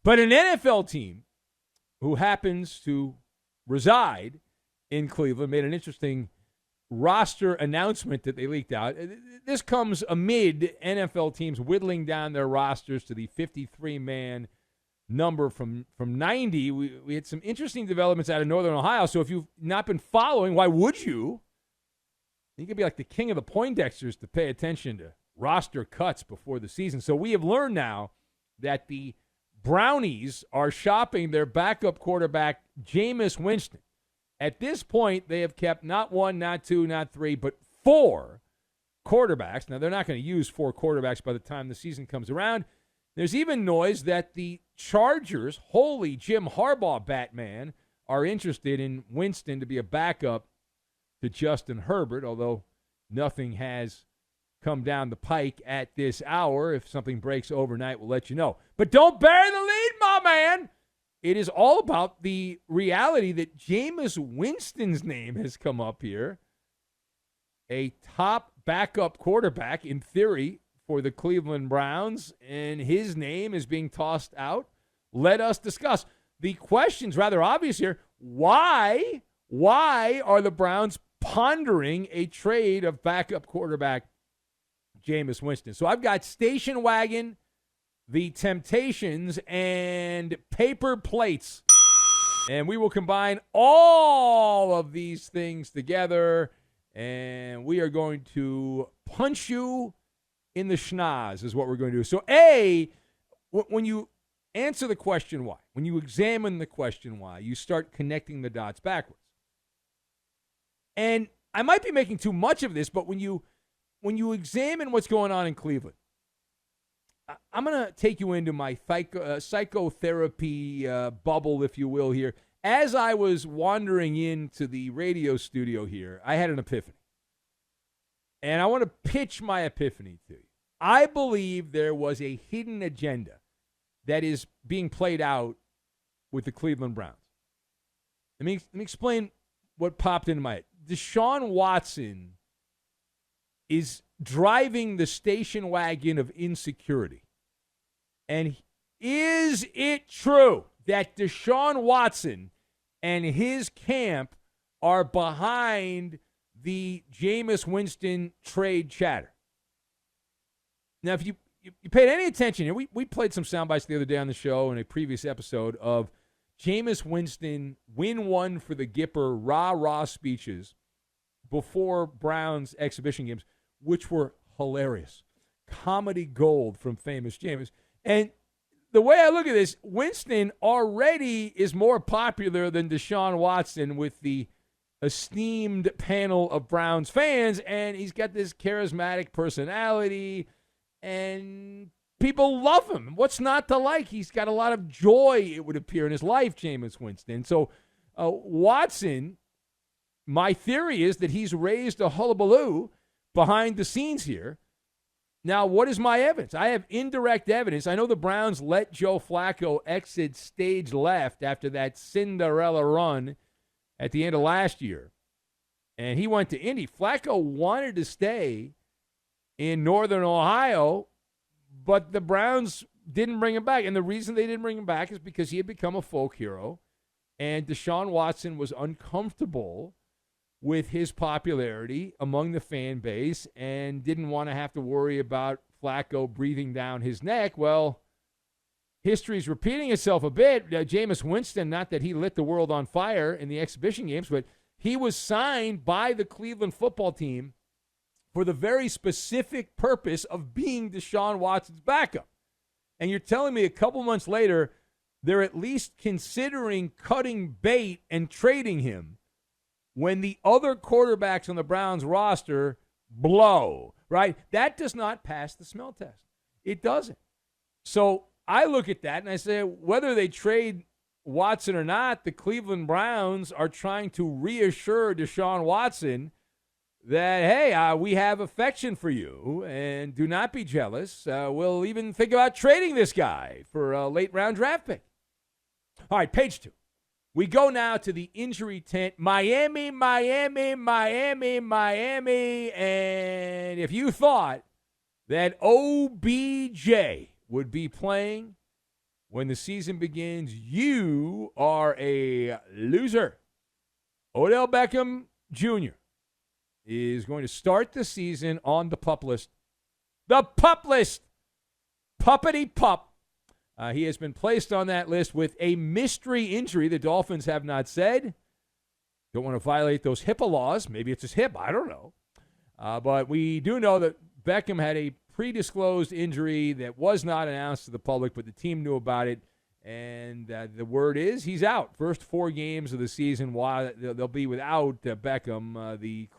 But an NFL team who happens to reside in Cleveland made an interesting roster announcement that they leaked out. This comes amid NFL teams whittling down their rosters to the 53-man number from 90. We had some interesting developments out of Northern Ohio, so if you've not been following, why would you? You could be like the king of the Poindexters to pay attention to roster cuts before the season. So we have learned now that the Brownies are shopping their backup quarterback, Jameis Winston. At this point, they have kept not one, not two, not three, but 4 quarterbacks. Now, they're not going to use 4 quarterbacks by the time the season comes around. There's even noise that the Chargers, holy Jim Harbaugh Batman, are interested in Winston to be a backup to Justin Herbert, although nothing has come down the pike at this hour. If something breaks overnight, we'll let you know. But don't bury the lead, my man. It is all about the reality that Jameis Winston's name has come up here. A top backup quarterback, in theory, for the Cleveland Browns, and his name is being tossed out. Let us discuss. The question's rather obvious here. Why are the Browns pondering a trade of backup quarterback Jameis Winston? So I've got Station Wagon, the Temptations, and Paper Plates. And we will combine all of these things together, and we are going to punch you in the schnoz is what we're going to do. So, when you answer the question why, when you examine the question why, you start connecting the dots backwards. And I might be making too much of this, but when you examine what's going on in Cleveland, I'm going to take you into my psychotherapy bubble, if you will, here. As I was wandering into the radio studio here, I had an epiphany. And I want to pitch my epiphany to you. I believe there was a hidden agenda that is being played out with the Cleveland Browns. Let me explain what popped into my head. Deshaun Watson is driving the station wagon of insecurity. And is it true that Deshaun Watson and his camp are behind the Jameis Winston trade chatter? Now, if you paid any attention here, we played some sound bites the other day on the show in a previous episode of Jameis Winston win one for the Gipper rah-rah speeches before Browns exhibition games, which were hilarious. Comedy gold from famous Jameis. And the way I look at this, Winston already is more popular than Deshaun Watson with the esteemed panel of Browns fans, and he's got this charismatic personality, and people love him. What's not to like? He's got a lot of joy, it would appear, in his life, Jameis Winston. So Watson, my theory is that he's raised a hullabaloo behind the scenes here. Now, what is my evidence? I have indirect evidence. I know the Browns let Joe Flacco exit stage left after that Cinderella run at the end of last year, and he went to Indy. Flacco wanted to stay in Northern Ohio, but the Browns didn't bring him back. And the reason they didn't bring him back is because he had become a folk hero, and Deshaun Watson was uncomfortable with his popularity among the fan base and didn't want to have to worry about Flacco breathing down his neck. Well, history's repeating itself a bit. Jameis Winston, not that he lit the world on fire in the exhibition games, but he was signed by the Cleveland football team for the very specific purpose of being Deshaun Watson's backup. And you're telling me a couple months later, they're at least considering cutting bait and trading him when the other quarterbacks on the Browns roster blow, right? That does not pass the smell test. It doesn't. So I look at that and I say, whether they trade Watson or not, the Cleveland Browns are trying to reassure Deshaun Watson that, hey, we have affection for you and do not be jealous. We'll even think about trading this guy for a late-round draft pick. All right, page 2. We go now to the injury tent. Miami. And if you thought that OBJ would be playing when the season begins, you are a loser. Odell Beckham Jr. is going to start the season on the PUP list. The PUP list! Puppity pup. He has been placed on that list with a mystery injury the Dolphins have not said. Don't want to violate those HIPAA laws. Maybe it's his hip. I don't know. But we do know that Beckham had a pre-disclosed injury that was not announced to the public, but the team knew about it. And the word is he's out. First 4 games of the season, while they'll be without Beckham, the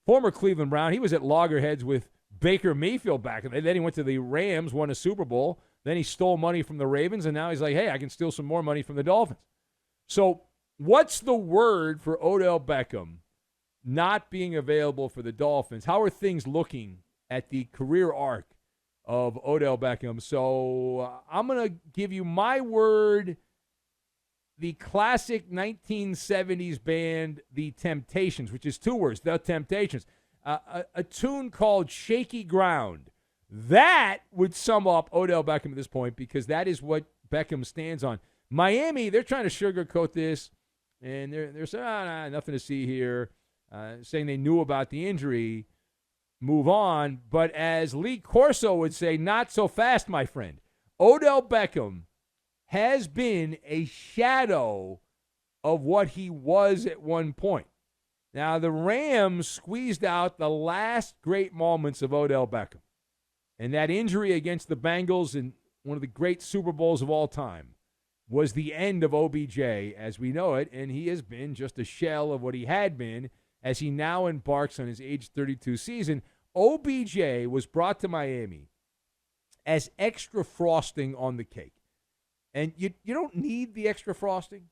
former Cleveland Brown. He was at loggerheads with Baker Mayfield back. And then he went to the Rams, won a Super Bowl. Then he stole money from the Ravens, and now he's like, hey, I can steal some more money from the Dolphins. So what's the word for Odell Beckham not being available for the Dolphins? How are things looking at the career arc of Odell Beckham? So I'm going to give you my word, the classic 1970s band, The Temptations, which is 2 words, The Temptations. A tune called Shaky Ground. That would sum up Odell Beckham at this point, because that is what Beckham stands on. Miami, they're trying to sugarcoat this, and they're saying, nothing to see here, saying they knew about the injury, move on. But as Lee Corso would say, not so fast, my friend. Odell Beckham has been a shadow of what he was at one point. Now, the Rams squeezed out the last great moments of Odell Beckham. And that injury against the Bengals in one of the great Super Bowls of all time was the end of OBJ as we know it, and he has been just a shell of what he had been as he now embarks on his age 32 season. OBJ was brought to Miami as extra frosting on the cake. And you don't need the extra frosting.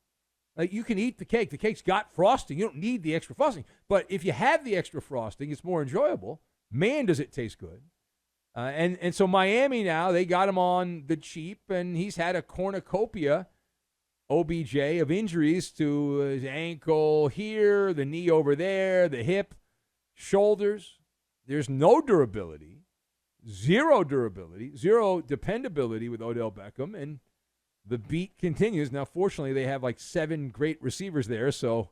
Like, you can eat the cake. The cake's got frosting. You don't need the extra frosting. But if you have the extra frosting, it's more enjoyable. Man, does it taste good. And so Miami now, they got him on the cheap, and he's had a cornucopia, OBJ, of injuries to his ankle here, the knee over there, the hip, shoulders. There's no durability, zero dependability with Odell Beckham, and the beat continues. Now, fortunately, they have like 7 great receivers there, so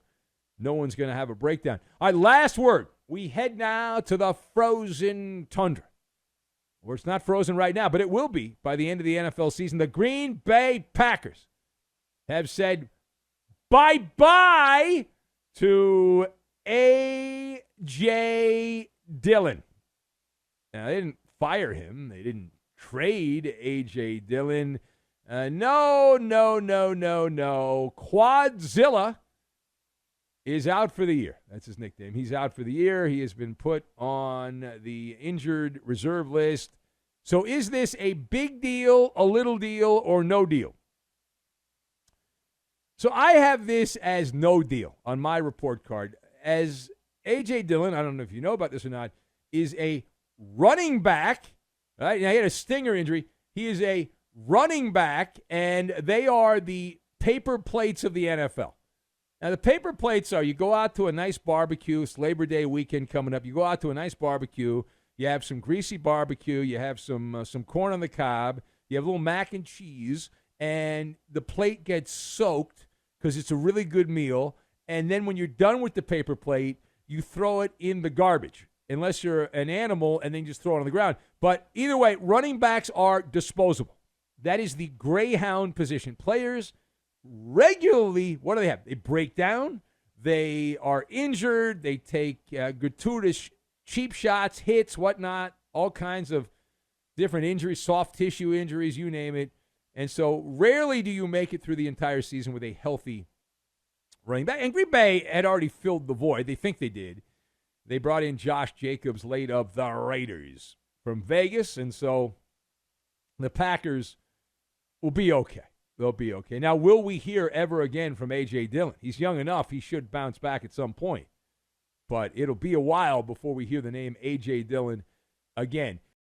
no one's going to have a breakdown. All right, last word. We head now to the frozen tundra. Where it's not frozen right now, but it will be by the end of the NFL season. The Green Bay Packers have said bye-bye to AJ Dillon. Now, they didn't fire him. They didn't trade AJ Dillon. No. Quadzilla is out for the year. That's his nickname. He's out for the year. He has been put on the injured reserve list. So is this a big deal, a little deal, or no deal? So I have this as no deal on my report card. As A.J. Dillon, I don't know if you know about this or not, is a running back. Right? Now, he had a stinger injury. He is a running back, and they are the paper plates of the NFL. Now, the paper plates are, you go out to a nice barbecue. It's Labor Day weekend coming up. You go out to a nice barbecue. You have some greasy barbecue. You have some corn on the cob. You have a little mac and cheese. And the plate gets soaked because it's a really good meal. And then when you're done with the paper plate, you throw it in the garbage, unless you're an animal, and then you just throw it on the ground. But either way, running backs are disposable. That is the greyhound position. Players regularly, what do they have? They break down. They are injured. They take gratuitous cheap shots, hits, whatnot, all kinds of different injuries, soft tissue injuries, you name it. And so rarely do you make it through the entire season with a healthy running back. And Green Bay had already filled the void. They think they did. They brought in Josh Jacobs, late of the Raiders from Vegas. And so the Packers will be okay. They'll be okay. Now, will we hear ever again from A.J. Dillon? He's young enough. He should bounce back at some point. But it'll be a while before we hear the name A.J. Dillon again.